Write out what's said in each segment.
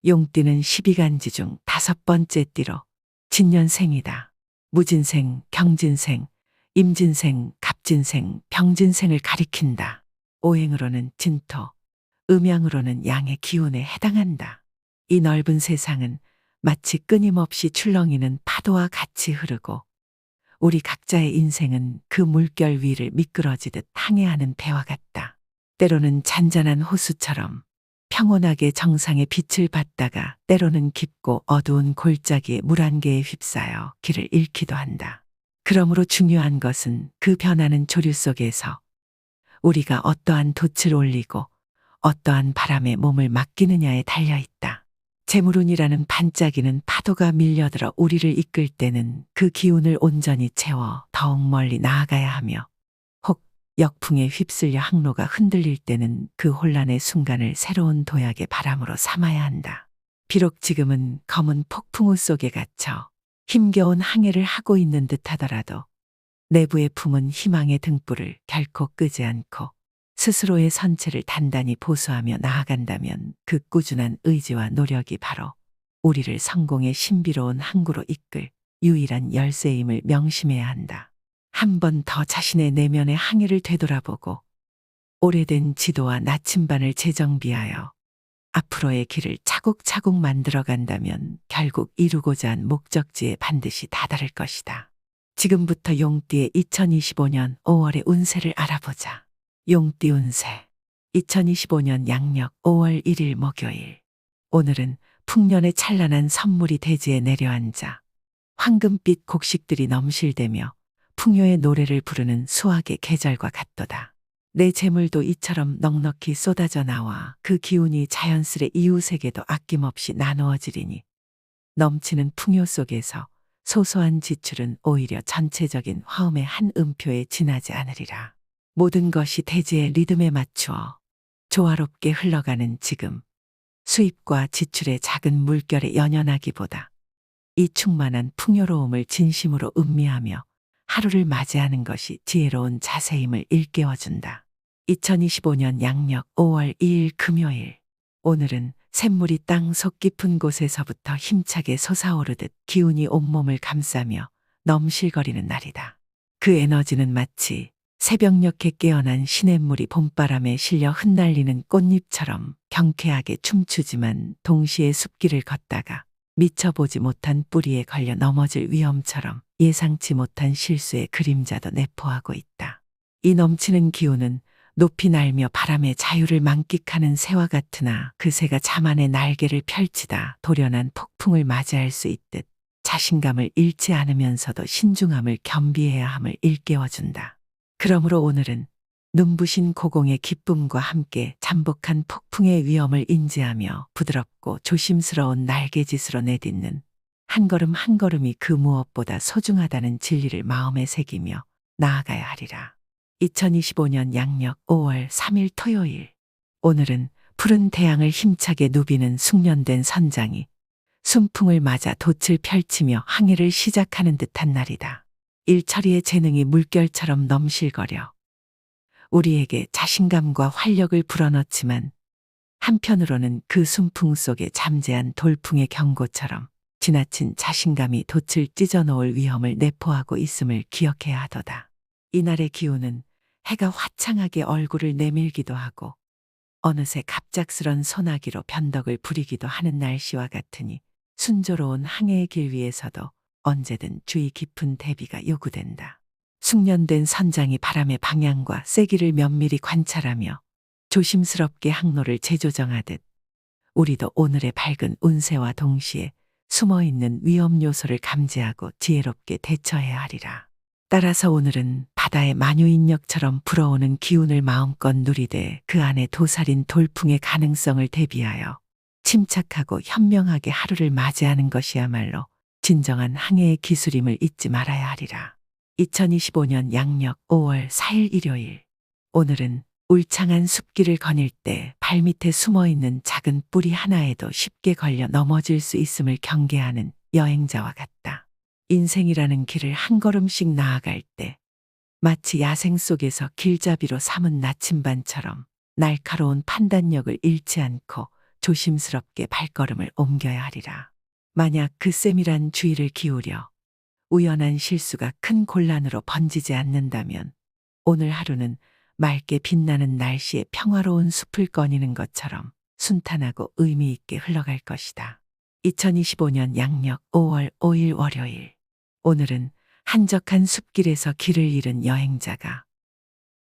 용띠는 12간지 중 5번째 띠로 진년생이다. 무진생, 경진생, 임진생, 갑진생, 병진생을 가리킨다. 오행으로는 진토, 음양으로는 양의 기운에 해당한다. 이 넓은 세상은 마치 끊임없이 출렁이는 파도와 같이 흐르고 우리 각자의 인생은 그 물결 위를 미끄러지듯 항해하는 배와 같다. 때로는 잔잔한 호수처럼 평온하게 정상의 빛을 받다가 때로는 깊고 어두운 골짜기의 물 안개에 휩싸여 길을 잃기도 한다. 그러므로 중요한 것은 그 변하는 조류 속에서 우리가 어떠한 돛을 올리고 어떠한 바람에 몸을 맡기느냐에 달려 있다. 재물운이라는 반짝이는 파도가 밀려들어 우리를 이끌 때는 그 기운을 온전히 채워 더욱 멀리 나아가야 하며 혹 역풍에 휩쓸려 항로가 흔들릴 때는 그 혼란의 순간을 새로운 도약의 바람으로 삼아야 한다. 비록 지금은 검은 폭풍우 속에 갇혀 힘겨운 항해를 하고 있는 듯 하더라도 내부에 품은 희망의 등불을 결코 끄지 않고 스스로의 선체를 단단히 보수하며 나아간다면 그 꾸준한 의지와 노력이 바로 우리를 성공의 신비로운 항구로 이끌 유일한 열쇠임을 명심해야 한다. 한 번 더 자신의 내면의 항해를 되돌아보고 오래된 지도와 나침반을 재정비하여 앞으로의 길을 차곡차곡 만들어 간다면 결국 이루고자 한 목적지에 반드시 다다를 것이다. 지금부터 용띠의 2025년 5월의 운세를 알아보자. 용띠 운세 2025년 양력 5월 1일 목요일. 오늘은 풍년의 찬란한 선물이 대지에 내려앉아 황금빛 곡식들이 넘실대며 풍요의 노래를 부르는 수확의 계절과 같도다. 내 재물도 이처럼 넉넉히 쏟아져 나와 그 기운이 자연스레 이웃에게도 아낌없이 나누어지리니 넘치는 풍요 속에서 소소한 지출은 오히려 전체적인 화음의 한 음표에 지나지 않으리라. 모든 것이 대지의 리듬에 맞추어 조화롭게 흘러가는 지금, 수입과 지출의 작은 물결에 연연하기보다 이 충만한 풍요로움을 진심으로 음미하며 하루를 맞이하는 것이 지혜로운 자세임을 일깨워준다. 2025년 양력 5월 2일 금요일. 오늘은 샘물이 땅 속 깊은 곳에서부터 힘차게 솟아오르듯 기운이 온몸을 감싸며 넘실거리는 날이다. 그 에너지는 마치 새벽녘에 깨어난 시냇물이 봄바람에 실려 흩날리는 꽃잎처럼 경쾌하게 춤추지만 동시에 숲길을 걷다가 미처 보지 못한 뿌리에 걸려 넘어질 위험처럼 예상치 못한 실수의 그림자도 내포하고 있다. 이 넘치는 기운은 높이 날며 바람의 자유를 만끽하는 새와 같으나 그 새가 자만의 날개를 펼치다 돌연한 폭풍을 맞이할 수 있듯 자신감을 잃지 않으면서도 신중함을 겸비해야 함을 일깨워준다. 그러므로 오늘은 눈부신 고공의 기쁨과 함께 잠복한 폭풍의 위험을 인지하며 부드럽고 조심스러운 날개짓으로 내딛는 한 걸음 한 걸음이 그 무엇보다 소중하다는 진리를 마음에 새기며 나아가야 하리라. 2025년 양력 5월 3일 토요일. 오늘은 푸른 태양을 힘차게 누비는 숙련된 선장이 순풍을 맞아 돛을 펼치며 항해를 시작하는 듯한 날이다. 일처리의 재능이 물결처럼 넘실거려 우리에게 자신감과 활력을 불어넣지만 한편으로는 그 순풍 속에 잠재한 돌풍의 경고처럼 지나친 자신감이 돛을 찢어놓을 위험을 내포하고 있음을 기억해야 하도다. 이날의 기운은 해가 화창하게 얼굴을 내밀기도 하고 어느새 갑작스런 소나기로 변덕을 부리기도 하는 날씨와 같으니 순조로운 항해의 길 위에서도 언제든 주의 깊은 대비가 요구된다. 숙련된 선장이 바람의 방향과 세기를 면밀히 관찰하며 조심스럽게 항로를 재조정하듯 우리도 오늘의 밝은 운세와 동시에 숨어있는 위험 요소를 감지하고 지혜롭게 대처해야 하리라. 따라서 오늘은 바다의 만유인력처럼 불어오는 기운을 마음껏 누리되 그 안에 도사린 돌풍의 가능성을 대비하여 침착하고 현명하게 하루를 맞이하는 것이야말로 진정한 항해의 기술임을 잊지 말아야 하리라. 2025년 양력 5월 4일 일요일. 오늘은 울창한 숲길을 거닐 때 발밑에 숨어있는 작은 뿌리 하나에도 쉽게 걸려 넘어질 수 있음을 경계하는 여행자와 같다. 인생이라는 길을 한 걸음씩 나아갈 때 마치 야생 속에서 길잡이로 삼은 나침반처럼 날카로운 판단력을 잃지 않고 조심스럽게 발걸음을 옮겨야 하리라. 만약 그 세밀한 주의를 기울여 우연한 실수가 큰 곤란으로 번지지 않는다면 오늘 하루는 맑게 빛나는 날씨에 평화로운 숲을 거니는 것처럼 순탄하고 의미 있게 흘러갈 것이다. 2025년 양력 5월 5일 월요일. 오늘은 한적한 숲길에서 길을 잃은 여행자가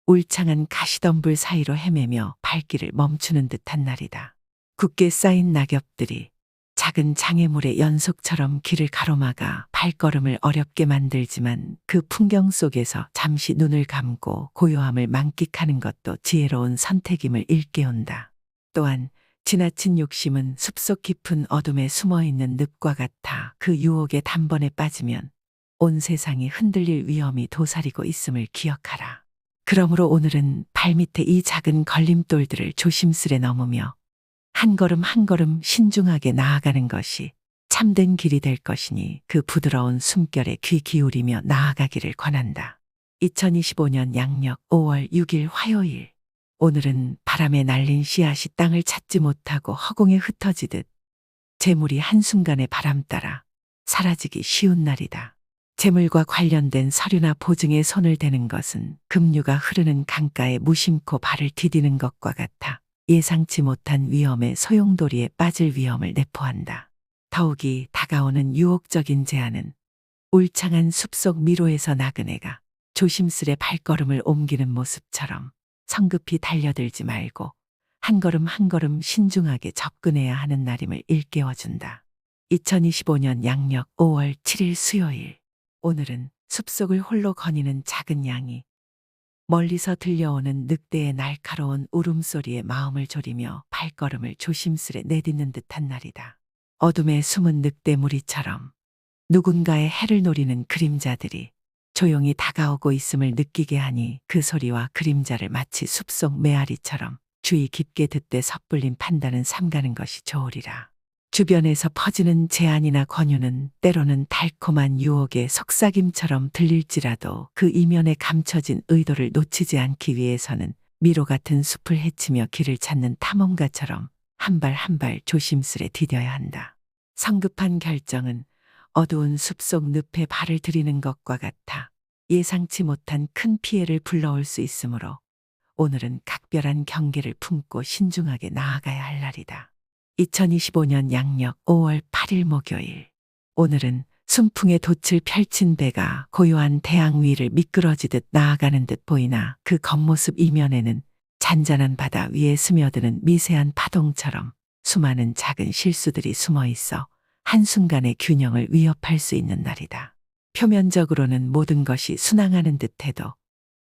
울창한 가시덤불 사이로 헤매며 발길을 멈추는 듯한 날이다. 굳게 쌓인 낙엽들이 작은 장애물의 연속처럼 길을 가로막아 발걸음을 어렵게 만들지만 그 풍경 속에서 잠시 눈을 감고 고요함을 만끽하는 것도 지혜로운 선택임을 일깨운다. 또한 지나친 욕심은 숲속 깊은 어둠에 숨어있는 늪과 같아 그 유혹에 단번에 빠지면 온 세상이 흔들릴 위험이 도사리고 있음을 기억하라. 그러므로 오늘은 발밑에 이 작은 걸림돌들을 조심스레 넘으며 한 걸음 한 걸음 신중하게 나아가는 것이 참된 길이 될 것이니 그 부드러운 숨결에 귀 기울이며 나아가기를 권한다. 2025년 양력 5월 6일 화요일. 오늘은 바람에 날린 씨앗이 땅을 찾지 못하고 허공에 흩어지듯 재물이 한순간에 바람 따라 사라지기 쉬운 날이다. 재물과 관련된 서류나 보증에 손을 대는 것은 급류가 흐르는 강가에 무심코 발을 디디는 것과 같아 예상치 못한 위험의 소용돌이에 빠질 위험을 내포한다. 더욱이 다가오는 유혹적인 제안은 울창한 숲속 미로에서 나그네가 조심스레 발걸음을 옮기는 모습처럼 성급히 달려들지 말고 한 걸음 한 걸음 신중하게 접근해야 하는 날임을 일깨워준다. 2025년 양력 5월 7일 수요일. 오늘은 숲속을 홀로 거니는 작은 양이 멀리서 들려오는 늑대의 날카로운 울음소리에 마음을 졸이며 발걸음을 조심스레 내딛는 듯한 날이다. 어둠에 숨은 늑대 무리처럼 누군가의 해를 노리는 그림자들이 조용히 다가오고 있음을 느끼게 하니 그 소리와 그림자를 마치 숲속 메아리처럼 주의 깊게 듣되 섣불린 판단은 삼가는 것이 좋으리라. 주변에서 퍼지는 제안이나 권유는 때로는 달콤한 유혹의 속삭임처럼 들릴지라도 그 이면에 감춰진 의도를 놓치지 않기 위해서는 미로 같은 숲을 헤치며 길을 찾는 탐험가처럼 한 발 한 발 조심스레 디뎌야 한다. 성급한 결정은 어두운 숲속 늪에 발을 들이는 것과 같아 예상치 못한 큰 피해를 불러올 수 있으므로 오늘은 각별한 경계를 품고 신중하게 나아가야 할 날이다. 2025년 양력 5월 8일 목요일. 오늘은 순풍에 돛을 펼친 배가 고요한 대양 위를 미끄러지듯 나아가는 듯 보이나 그 겉모습 이면에는 잔잔한 바다 위에 스며드는 미세한 파동처럼 수많은 작은 실수들이 숨어 있어 한순간의 균형을 위협할 수 있는 날이다. 표면적으로는 모든 것이 순항하는 듯해도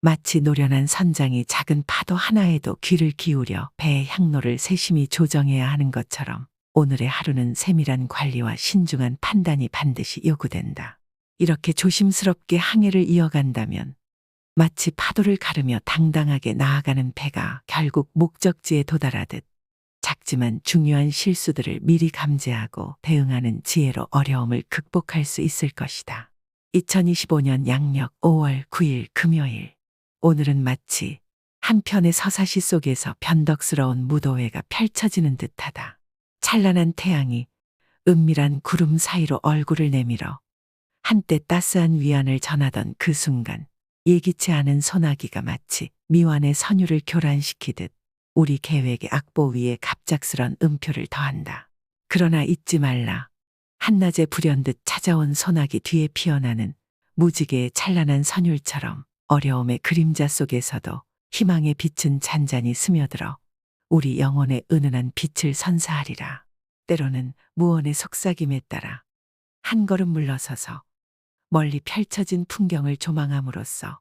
마치 노련한 선장이 작은 파도 하나에도 귀를 기울여 배의 향로를 세심히 조정해야 하는 것처럼 오늘의 하루는 세밀한 관리와 신중한 판단이 반드시 요구된다. 이렇게 조심스럽게 항해를 이어간다면 마치 파도를 가르며 당당하게 나아가는 배가 결국 목적지에 도달하듯 작지만 중요한 실수들을 미리 감지하고 대응하는 지혜로 어려움을 극복할 수 있을 것이다. 2025년 양력 5월 9일 금요일. 오늘은 마치 한편의 서사시 속에서 변덕스러운 무도회가 펼쳐지는 듯하다. 찬란한 태양이 은밀한 구름 사이로 얼굴을 내밀어 한때 따스한 위안을 전하던 그 순간 예기치 않은 소나기가 마치 미완의 선율을 교란시키듯 우리 계획의 악보 위에 갑작스런 음표를 더한다. 그러나 잊지 말라. 한낮에 불현듯 찾아온 소나기 뒤에 피어나는 무지개의 찬란한 선율처럼 어려움의 그림자 속에서도 희망의 빛은 잔잔히 스며들어 우리 영혼의 은은한 빛을 선사하리라. 때로는 무언의 속삭임에 따라 한 걸음 물러서서 멀리 펼쳐진 풍경을 조망함으로써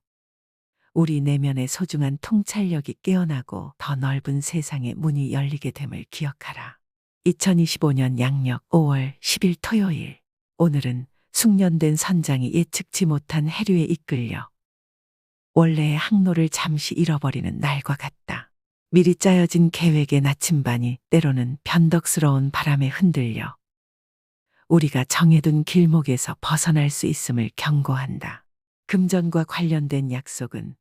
우리 내면의 소중한 통찰력이 깨어나고 더 넓은 세상의 문이 열리게 됨을 기억하라. 2025년 양력 5월 10일 토요일. 오늘은 숙련된 선장이 예측치 못한 해류에 이끌려 원래의 항로를 잠시 잃어버리는 날과 같다. 미리 짜여진 계획의 나침반이 때로는 변덕스러운 바람에 흔들려 우리가 정해둔 길목에서 벗어날 수 있음을 경고한다. 금전과 관련된 약속은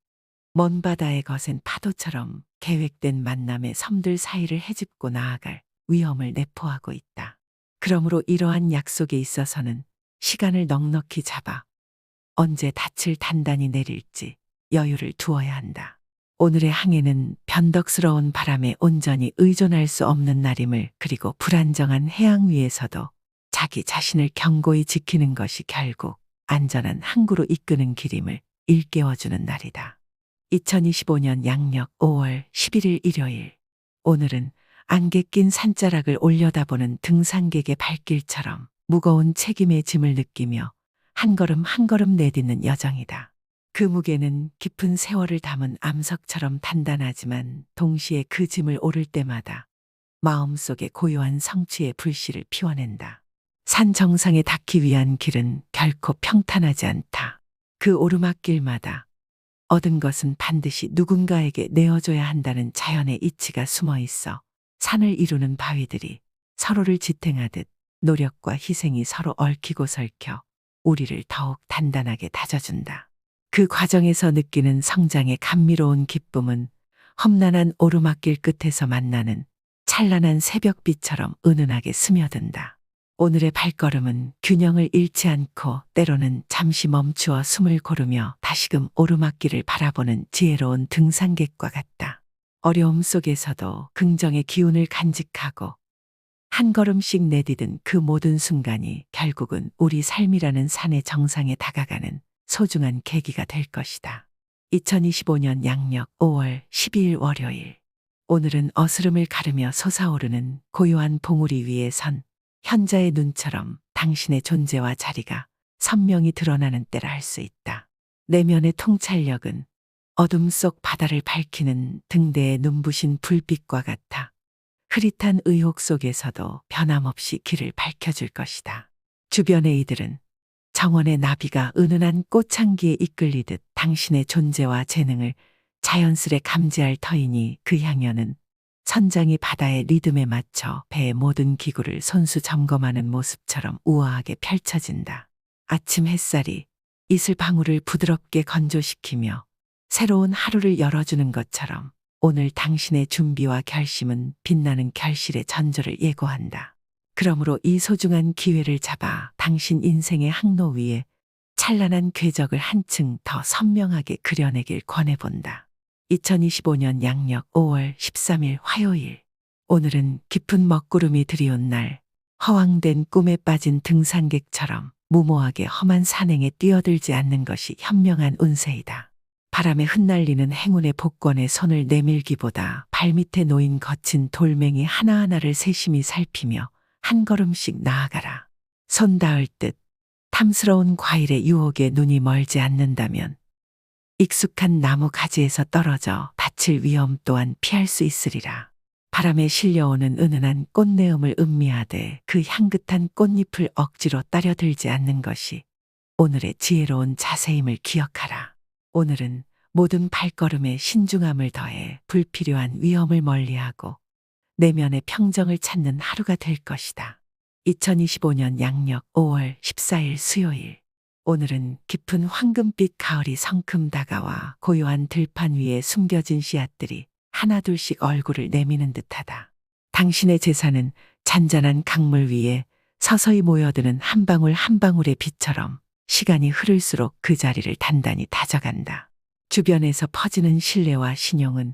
먼 바다에 거센 파도처럼 계획된 만남의 섬들 사이를 헤집고 나아갈 위험을 내포하고 있다. 그러므로 이러한 약속에 있어서는 시간을 넉넉히 잡아 언제 닻을 단단히 내릴지 여유를 두어야 한다. 오늘의 항해는 변덕스러운 바람에 온전히 의존할 수 없는 날임을, 그리고 불안정한 해양 위에서도 자기 자신을 견고히 지키는 것이 결국 안전한 항구로 이끄는 길임을 일깨워주는 날이다. 2025년 양력 5월 11일 일요일. 오늘은 안개 낀 산자락을 올려다보는 등산객의 발길처럼 무거운 책임의 짐을 느끼며 한 걸음 한 걸음 내딛는 여정이다. 그 무게는 깊은 세월을 담은 암석처럼 단단하지만 동시에 그 짐을 오를 때마다 마음속에 고요한 성취의 불씨를 피워낸다. 산 정상에 닿기 위한 길은 결코 평탄하지 않다. 그 오르막길마다 얻은 것은 반드시 누군가에게 내어줘야 한다는 자연의 이치가 숨어 있어 산을 이루는 바위들이 서로를 지탱하듯 노력과 희생이 서로 얽히고 설켜 우리를 더욱 단단하게 다져준다. 그 과정에서 느끼는 성장의 감미로운 기쁨은 험난한 오르막길 끝에서 만나는 찬란한 새벽빛처럼 은은하게 스며든다. 오늘의 발걸음은 균형을 잃지 않고 때로는 잠시 멈추어 숨을 고르며 다시금 오르막길을 바라보는 지혜로운 등산객과 같다. 어려움 속에서도 긍정의 기운을 간직하고 한 걸음씩 내디딘 그 모든 순간이 결국은 우리 삶이라는 산의 정상에 다가가는 소중한 계기가 될 것이다. 2025년 양력 5월 12일 월요일. 오늘은 어스름을 가르며 솟아오르는 고요한 봉우리 위에 선 현자의 눈처럼 당신의 존재와 자리가 선명히 드러나는 때라 할 수 있다. 내면의 통찰력은 어둠 속 바다를 밝히는 등대의 눈부신 불빛과 같아 흐릿한 의혹 속에서도 변함없이 길을 밝혀줄 것이다. 주변의 이들은 정원의 나비가 은은한 꽃향기에 이끌리듯 당신의 존재와 재능을 자연스레 감지할 터이니 그 향연은 선장이 바다의 리듬에 맞춰 배의 모든 기구를 손수 점검하는 모습처럼 우아하게 펼쳐진다. 아침 햇살이 이슬 방울을 부드럽게 건조시키며 새로운 하루를 열어주는 것처럼 오늘 당신의 준비와 결심은 빛나는 결실의 전조를 예고한다. 그러므로 이 소중한 기회를 잡아 당신 인생의 항로 위에 찬란한 궤적을 한층 더 선명하게 그려내길 권해본다. 2025년 양력 5월 13일 화요일. 오늘은 깊은 먹구름이 드리운 날, 허황된 꿈에 빠진 등산객처럼 무모하게 험한 산행에 뛰어들지 않는 것이 현명한 운세이다. 바람에 흩날리는 행운의 복권에 손을 내밀기보다 발밑에 놓인 거친 돌멩이 하나하나를 세심히 살피며 한 걸음씩 나아가라. 손 닿을 듯 탐스러운 과일의 유혹에 눈이 멀지 않는다면 익숙한 나무 가지에서 떨어져 다칠 위험 또한 피할 수 있으리라. 바람에 실려오는 은은한 꽃내음을 음미하되 그 향긋한 꽃잎을 억지로 따려 들지 않는 것이 오늘의 지혜로운 자세임을 기억하라. 오늘은 모든 발걸음에 신중함을 더해 불필요한 위험을 멀리하고 내면의 평정을 찾는 하루가 될 것이다. 2025년 양력 5월 14일 수요일. 오늘은 깊은 황금빛 가을이 성큼 다가와 고요한 들판 위에 숨겨진 씨앗들이 하나둘씩 얼굴을 내미는 듯하다. 당신의 재산은 잔잔한 강물 위에 서서히 모여드는 한 방울 한 방울의 빛처럼 시간이 흐를수록 그 자리를 단단히 다져간다. 주변에서 퍼지는 신뢰와 신용은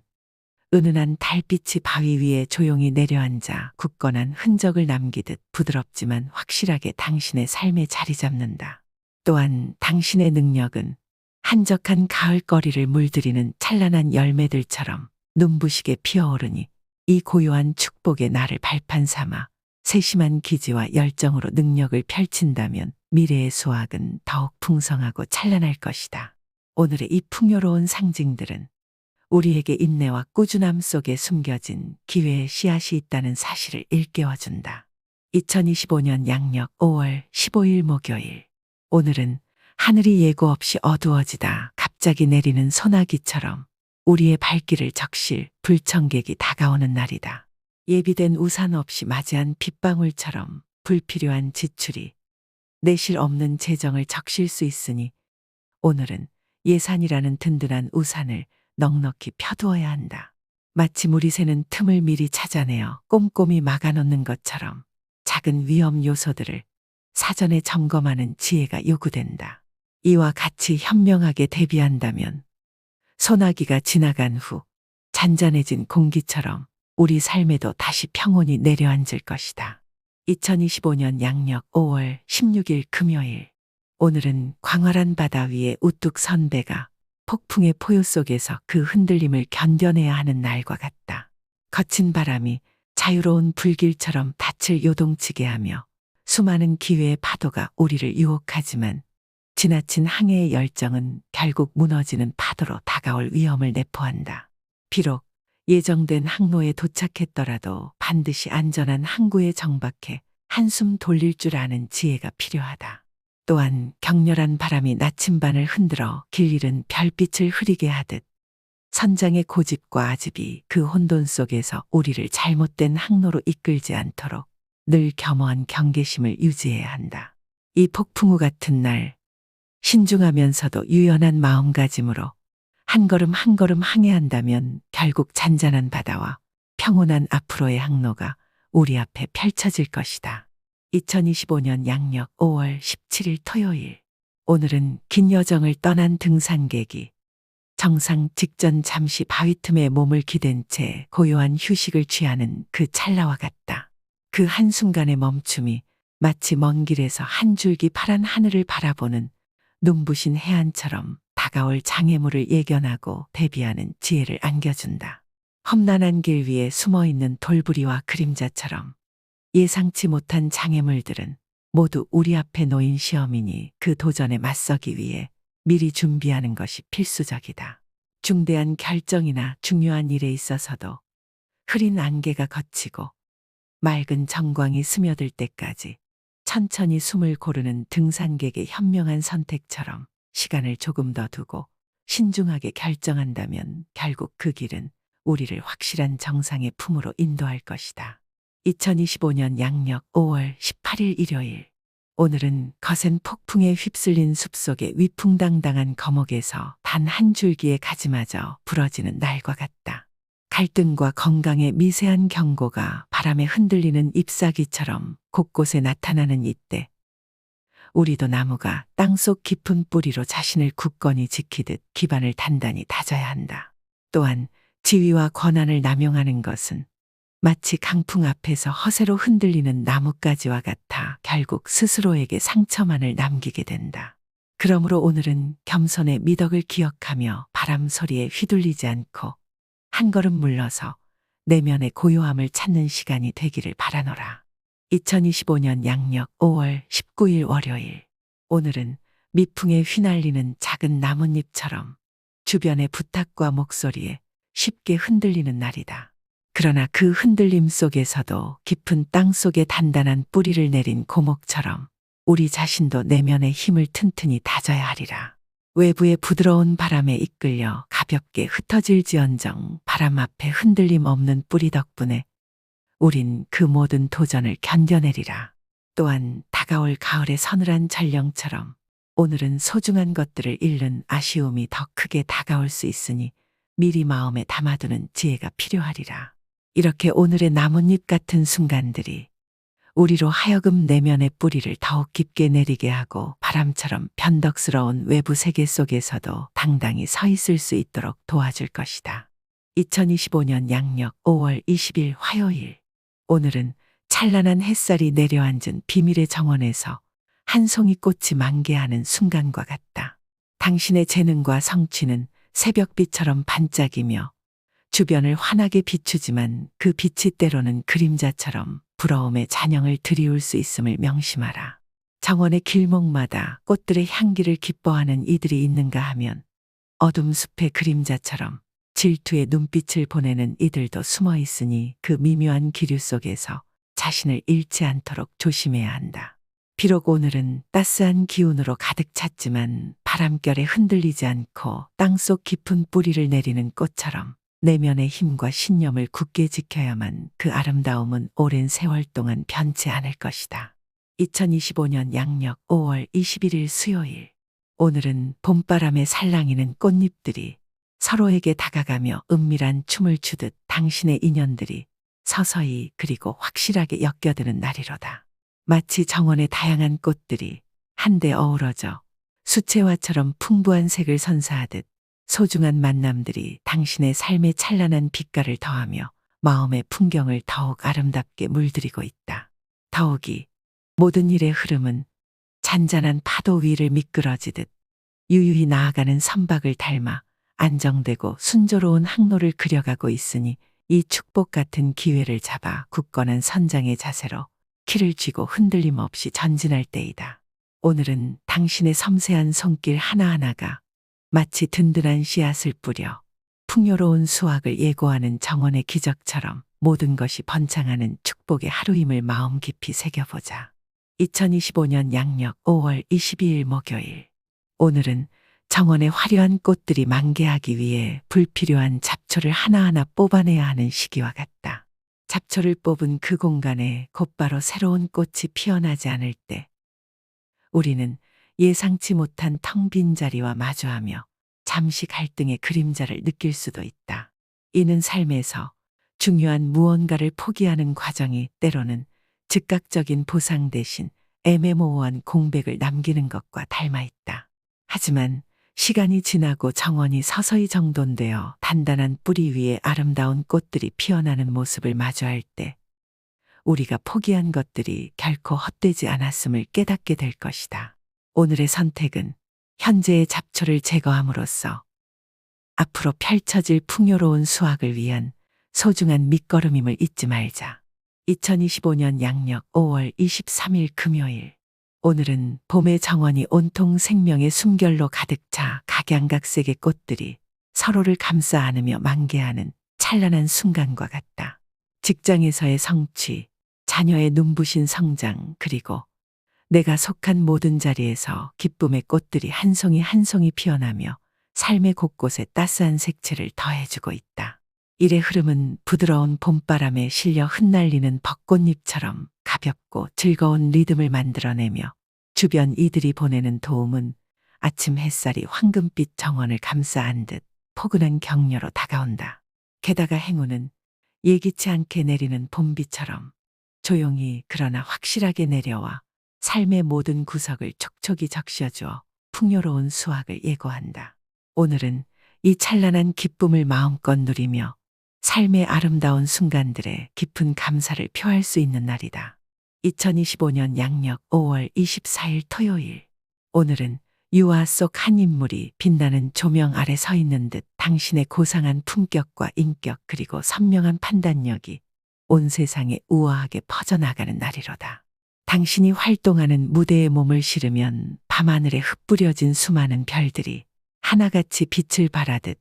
은은한 달빛이 바위 위에 조용히 내려앉아 굳건한 흔적을 남기듯 부드럽지만 확실하게 당신의 삶에 자리 잡는다. 또한 당신의 능력은 한적한 가을거리를 물들이는 찬란한 열매들처럼 눈부시게 피어오르니 이 고요한 축복의 나를 발판 삼아 세심한 기지와 열정으로 능력을 펼친다면 미래의 수확은 더욱 풍성하고 찬란할 것이다. 오늘의 이 풍요로운 상징들은 우리에게 인내와 꾸준함 속에 숨겨진 기회의 씨앗이 있다는 사실을 일깨워준다. 2025년 양력 5월 15일 목요일. 오늘은 하늘이 예고 없이 어두워지다 갑자기 내리는 소나기처럼 우리의 발길을 적실 불청객이 다가오는 날이다. 예비된 우산 없이 맞이한 빗방울처럼 불필요한 지출이 내실 없는 재정을 적실 수 있으니 오늘은 예산이라는 든든한 우산을 넉넉히 펴두어야 한다. 마치 물이 새는 틈을 미리 찾아내어 꼼꼼히 막아놓는 것처럼 작은 위험 요소들을 사전에 점검하는 지혜가 요구된다. 이와 같이 현명하게 대비한다면 소나기가 지나간 후 잔잔해진 공기처럼 우리 삶에도 다시 평온이 내려앉을 것이다. 2025년 양력 5월 16일 금요일. 오늘은 광활한 바다 위에 우뚝 선 배가 폭풍의 포효 속에서 그 흔들림을 견뎌내야 하는 날과 같다. 거친 바람이 자유로운 불길처럼 닻을 요동치게 하며 수많은 기회의 파도가 우리를 유혹하지만 지나친 항해의 열정은 결국 무너지는 파도로 다가올 위험을 내포한다. 비록 예정된 항로에 도착했더라도 반드시 안전한 항구에 정박해 한숨 돌릴 줄 아는 지혜가 필요하다. 또한 격렬한 바람이 나침반을 흔들어 길 잃은 별빛을 흐리게 하듯 선장의 고집과 아집이 그 혼돈 속에서 우리를 잘못된 항로로 이끌지 않도록 늘 겸허한 경계심을 유지해야 한다. 이 폭풍우 같은 날 신중하면서도 유연한 마음가짐으로 한 걸음 한 걸음 항해한다면 결국 잔잔한 바다와 평온한 앞으로의 항로가 우리 앞에 펼쳐질 것이다. 2025년 양력 5월 17일 토요일. 오늘은 긴 여정을 떠난 등산객이 정상 직전 잠시 바위 틈에 몸을 기댄 채 고요한 휴식을 취하는 그 찰나와 같다. 그 한순간의 멈춤이 마치 먼 길에서 한 줄기 파란 하늘을 바라보는 눈부신 해안처럼 다가올 장애물을 예견하고 대비하는 지혜를 안겨준다. 험난한 길 위에 숨어있는 돌부리와 그림자처럼 예상치 못한 장애물들은 모두 우리 앞에 놓인 시험이니 그 도전에 맞서기 위해 미리 준비하는 것이 필수적이다. 중대한 결정이나 중요한 일에 있어서도 흐린 안개가 걷히고 맑은 정광이 스며들 때까지 천천히 숨을 고르는 등산객의 현명한 선택처럼 시간을 조금 더 두고 신중하게 결정한다면 결국 그 길은 우리를 확실한 정상의 품으로 인도할 것이다. 2025년 양력 5월 18일 일요일. 오늘은 거센 폭풍에 휩쓸린 숲속의 위풍당당한 거목에서 단 한 줄기의 가지마저 부러지는 날과 같다. 갈등과 건강의 미세한 경고가 바람에 흔들리는 잎사귀처럼 곳곳에 나타나는 이때 우리도 나무가 땅속 깊은 뿌리로 자신을 굳건히 지키듯 기반을 단단히 다져야 한다. 또한 지위와 권한을 남용하는 것은 마치 강풍 앞에서 허세로 흔들리는 나뭇가지와 같아 결국 스스로에게 상처만을 남기게 된다. 그러므로 오늘은 겸손의 미덕을 기억하며 바람 소리에 휘둘리지 않고 한 걸음 물러서 내면의 고요함을 찾는 시간이 되기를 바라노라. 2025년 양력 5월 19일 월요일. 오늘은 미풍에 휘날리는 작은 나뭇잎처럼 주변의 부탁과 목소리에 쉽게 흔들리는 날이다. 그러나 그 흔들림 속에서도 깊은 땅 속에 단단한 뿌리를 내린 고목처럼 우리 자신도 내면의 힘을 튼튼히 다져야 하리라. 외부의 부드러운 바람에 이끌려 가볍게 흩어질지언정 바람 앞에 흔들림 없는 뿌리 덕분에 우린 그 모든 도전을 견뎌내리라. 또한 다가올 가을의 서늘한 전령처럼 오늘은 소중한 것들을 잃는 아쉬움이 더 크게 다가올 수 있으니 미리 마음에 담아두는 지혜가 필요하리라. 이렇게 오늘의 나뭇잎 같은 순간들이 우리로 하여금 내면의 뿌리를 더욱 깊게 내리게 하고 바람처럼 변덕스러운 외부 세계 속에서도 당당히 서 있을 수 있도록 도와줄 것이다. 2025년 양력 5월 20일 화요일. 오늘은 찬란한 햇살이 내려앉은 비밀의 정원에서 한 송이 꽃이 만개하는 순간과 같다. 당신의 재능과 성취는 새벽빛처럼 반짝이며 주변을 환하게 비추지만 그 빛이 때로는 그림자처럼 부러움의 잔영을 드리울 수 있음을 명심하라. 정원의 길목마다 꽃들의 향기를 기뻐하는 이들이 있는가 하면 어둠 숲의 그림자처럼 질투의 눈빛을 보내는 이들도 숨어 있으니 그 미묘한 기류 속에서 자신을 잃지 않도록 조심해야 한다. 비록 오늘은 따스한 기운으로 가득 찼지만 바람결에 흔들리지 않고 땅속 깊은 뿌리를 내리는 꽃처럼 내면의 힘과 신념을 굳게 지켜야만 그 아름다움은 오랜 세월 동안 변치 않을 것이다. 2025년 양력 5월 21일 수요일. 오늘은 봄바람에 살랑이는 꽃잎들이 서로에게 다가가며 은밀한 춤을 추듯 당신의 인연들이 서서히 그리고 확실하게 엮여드는 날이로다. 마치 정원의 다양한 꽃들이 한데 어우러져 수채화처럼 풍부한 색을 선사하듯 소중한 만남들이 당신의 삶의 찬란한 빛깔을 더하며 마음의 풍경을 더욱 아름답게 물들이고 있다. 더욱이 모든 일의 흐름은 잔잔한 파도 위를 미끄러지듯 유유히 나아가는 선박을 닮아 안정되고 순조로운 항로를 그려가고 있으니 이 축복 같은 기회를 잡아 굳건한 선장의 자세로 키를 쥐고 흔들림 없이 전진할 때이다. 오늘은 당신의 섬세한 손길 하나하나가 마치 든든한 씨앗을 뿌려 풍요로운 수확을 예고하는 정원의 기적처럼 모든 것이 번창하는 축복의 하루임을 마음 깊이 새겨보자. 2025년 양력 5월 22일 목요일. 오늘은 정원의 화려한 꽃들이 만개하기 위해 불필요한 잡초를 하나하나 뽑아내야 하는 시기와 같다. 잡초를 뽑은 그 공간에 곧바로 새로운 꽃이 피어나지 않을 때 우리는 예상치 못한 텅 빈 자리와 마주하며 잠시 갈등의 그림자를 느낄 수도 있다. 이는 삶에서 중요한 무언가를 포기하는 과정이 때로는 즉각적인 보상 대신 애매모호한 공백을 남기는 것과 닮아 있다. 하지만 시간이 지나고 정원이 서서히 정돈되어 단단한 뿌리 위에 아름다운 꽃들이 피어나는 모습을 마주할 때 우리가 포기한 것들이 결코 헛되지 않았음을 깨닫게 될 것이다. 오늘의 선택은 현재의 잡초를 제거함으로써 앞으로 펼쳐질 풍요로운 수확을 위한 소중한 밑거름임을 잊지 말자. 2025년 양력 5월 23일 금요일. 오늘은 봄의 정원이 온통 생명의 숨결로 가득 차 각양각색의 꽃들이 서로를 감싸 안으며 만개하는 찬란한 순간과 같다. 직장에서의 성취, 자녀의 눈부신 성장, 그리고 내가 속한 모든 자리에서 기쁨의 꽃들이 한 송이 한 송이 피어나며 삶의 곳곳에 따스한 색채를 더해주고 있다. 일의 흐름은 부드러운 봄바람에 실려 흩날리는 벚꽃잎처럼 가볍고 즐거운 리듬을 만들어내며 주변 이들이 보내는 도움은 아침 햇살이 황금빛 정원을 감싸 안듯 포근한 격려로 다가온다. 게다가 행운은 예기치 않게 내리는 봄비처럼 조용히 그러나 확실하게 내려와 삶의 모든 구석을 촉촉이 적셔주어 풍요로운 수확을 예고한다. 오늘은 이 찬란한 기쁨을 마음껏 누리며 삶의 아름다운 순간들에 깊은 감사를 표할 수 있는 날이다. 2025년 양력 5월 24일 토요일. 오늘은 유화 속 한 인물이 빛나는 조명 아래 서 있는 듯 당신의 고상한 품격과 인격 그리고 선명한 판단력이 온 세상에 우아하게 퍼져나가는 날이로다. 당신이 활동하는 무대에 몸을 실으면 밤하늘에 흩뿌려진 수많은 별들이 하나같이 빛을 발하듯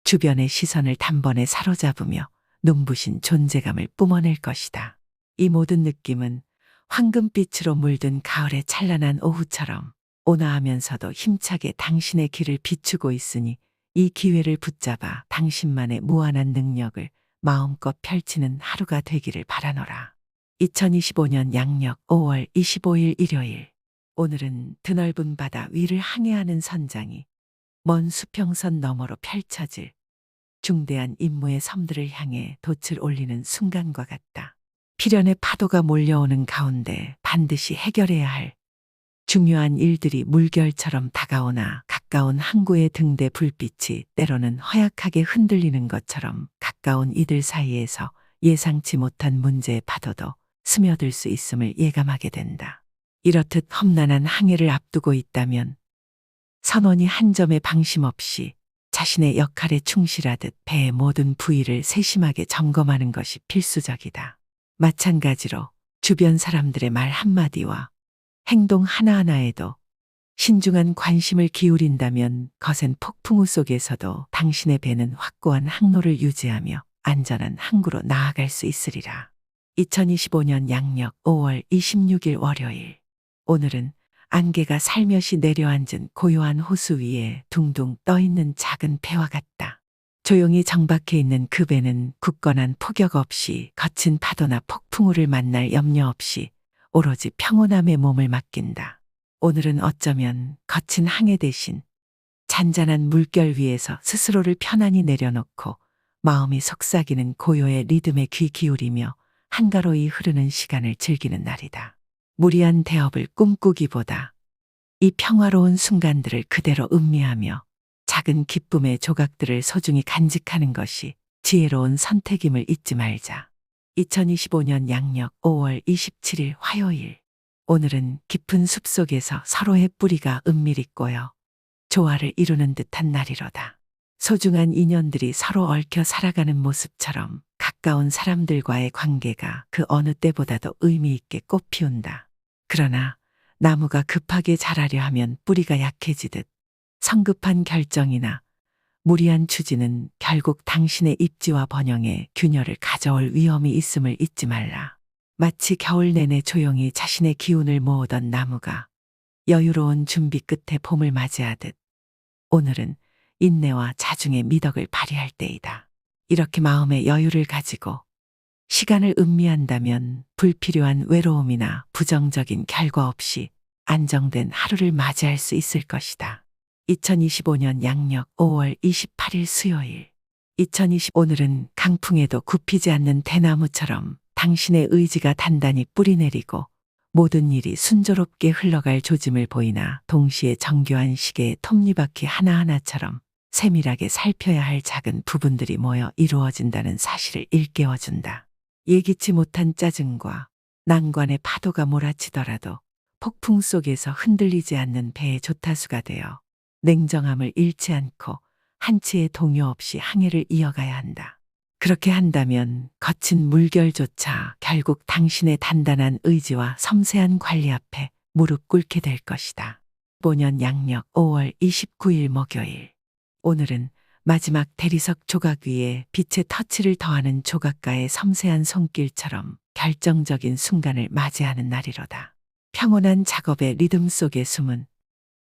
주변의 시선을 단번에 사로잡으며 눈부신 존재감을 뿜어낼 것이다. 이 모든 느낌은 황금빛으로 물든 가을의 찬란한 오후처럼 온화하면서도 힘차게 당신의 길을 비추고 있으니 이 기회를 붙잡아 당신만의 무한한 능력을 마음껏 펼치는 하루가 되기를 바라노라. 2025년 양력 5월 25일 일요일. 오늘은 드넓은 바다 위를 항해하는 선장이 먼 수평선 너머로 펼쳐질 중대한 임무의 섬들을 향해 돛을 올리는 순간과 같다. 필연의 파도가 몰려오는 가운데 반드시 해결해야 할 중요한 일들이 물결처럼 다가오나 가까운 항구의 등대 불빛이 때로는 허약하게 흔들리는 것처럼 가까운 이들 사이에서 예상치 못한 문제의 파도도 스며들 수 있음을 예감하게 된다. 이렇듯 험난한 항해를 앞두고 있다면 선원이 한 점의 방심 없이 자신의 역할에 충실하듯 배의 모든 부위를 세심하게 점검하는 것이 필수적이다. 마찬가지로 주변 사람들의 말 한마디와 행동 하나하나에도 신중한 관심을 기울인다면 거센 폭풍우 속에서도 당신의 배는 확고한 항로를 유지하며 안전한 항구로 나아갈 수 있으리라. 2025년 양력 5월 26일 월요일. 오늘은 안개가 살며시 내려앉은 고요한 호수 위에 둥둥 떠있는 작은 배와 같다. 조용히 정박해 있는 그 배는 굳건한 포격 없이 거친 파도나 폭풍우를 만날 염려 없이 오로지 평온함에 몸을 맡긴다. 오늘은 어쩌면 거친 항해 대신 잔잔한 물결 위에서 스스로를 편안히 내려놓고 마음이 속삭이는 고요의 리듬에 귀 기울이며 한가로이 흐르는 시간을 즐기는 날이다. 무리한 대업을 꿈꾸기보다 이 평화로운 순간들을 그대로 음미하며 작은 기쁨의 조각들을 소중히 간직하는 것이 지혜로운 선택임을 잊지 말자. 2025년 양력 5월 27일 화요일. 오늘은 깊은 숲속에서 서로의 뿌리가 은밀히 꼬여 조화를 이루는 듯한 날이로다. 소중한 인연들이 서로 얽혀 살아가는 모습처럼 가까운 사람들과의 관계가 그 어느 때보다도 의미 있게 꽃피운다. 그러나 나무가 급하게 자라려 하면 뿌리가 약해지듯 성급한 결정이나 무리한 추진은 결국 당신의 입지와 번영에 균열을 가져올 위험이 있음을 잊지 말라. 마치 겨울 내내 조용히 자신의 기운을 모으던 나무가 여유로운 준비 끝에 봄을 맞이하듯 오늘은 인내와 자중의 미덕을 발휘할 때이다. 이렇게 마음의 여유를 가지고 시간을 음미한다면 불필요한 외로움이나 부정적인 결과 없이 안정된 하루를 맞이할 수 있을 것이다. 2025년 양력 5월 28일 수요일. 오늘은 강풍에도 굽히지 않는 대나무처럼 당신의 의지가 단단히 뿌리내리고 모든 일이 순조롭게 흘러갈 조짐을 보이나 동시에 정교한 시계의 톱니바퀴 하나하나처럼 세밀하게 살펴야 할 작은 부분들이 모여 이루어진다는 사실을 일깨워준다. 예기치 못한 짜증과 난관의 파도가 몰아치더라도 폭풍 속에서 흔들리지 않는 배의 조타수가 되어 냉정함을 잃지 않고 한치의 동요 없이 항해를 이어가야 한다. 그렇게 한다면 거친 물결조차 결국 당신의 단단한 의지와 섬세한 관리 앞에 무릎 꿇게 될 것이다. 5년 양력 5월 29일 목요일. 오늘은 마지막 대리석 조각 위에 빛의 터치를 더하는 조각가의 섬세한 손길처럼 결정적인 순간을 맞이하는 날이로다. 평온한 작업의 리듬 속에 숨은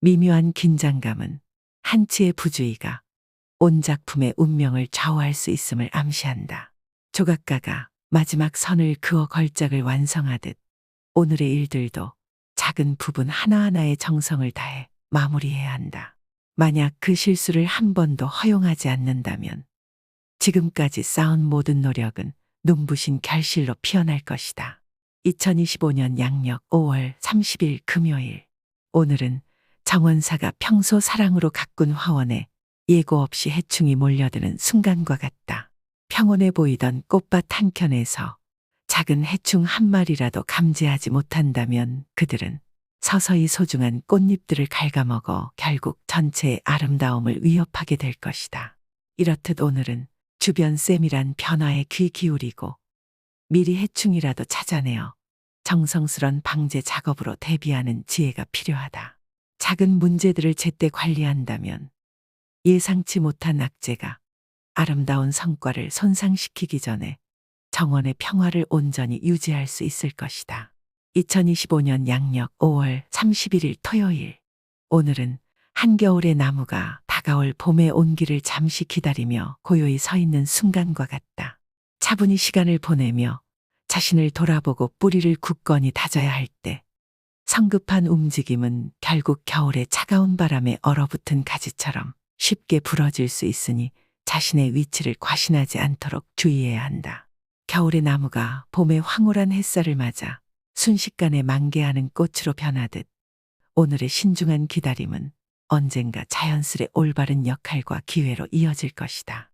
미묘한 긴장감은 한치의 부주의가 온 작품의 운명을 좌우할 수 있음을 암시한다. 조각가가 마지막 선을 그어 걸작을 완성하듯 오늘의 일들도 작은 부분 하나하나의 정성을 다해 마무리해야 한다. 만약 그 실수를 한 번도 허용하지 않는다면 지금까지 쌓은 모든 노력은 눈부신 결실로 피어날 것이다. 2025년 양력 5월 30일 금요일. 오늘은 정원사가 평소 사랑으로 가꾼 화원에 예고 없이 해충이 몰려드는 순간과 같다. 평온해 보이던 꽃밭 한켠에서 작은 해충 한 마리라도 감지하지 못한다면 그들은 서서히 소중한 꽃잎들을 갉아먹어 결국 전체의 아름다움을 위협하게 될 것이다. 이렇듯 오늘은 주변 세밀한 변화에 귀 기울이고 미리 해충이라도 찾아내어 정성스런 방제 작업으로 대비하는 지혜가 필요하다. 작은 문제들을 제때 관리한다면 예상치 못한 악재가 아름다운 성과를 손상시키기 전에 정원의 평화를 온전히 유지할 수 있을 것이다. 2025년 양력 5월 31일 토요일. 오늘은 한겨울의 나무가 다가올 봄의 온기를 잠시 기다리며 고요히 서 있는 순간과 같다. 차분히 시간을 보내며 자신을 돌아보고 뿌리를 굳건히 다져야 할 때 성급한 움직임은 결국 겨울의 차가운 바람에 얼어붙은 가지처럼 쉽게 부러질 수 있으니 자신의 위치를 과신하지 않도록 주의해야 한다. 겨울의 나무가 봄의 황홀한 햇살을 맞아 순식간에 만개하는 꽃으로 변하듯 오늘의 신중한 기다림은 언젠가 자연스레 올바른 역할과 기회로 이어질 것이다.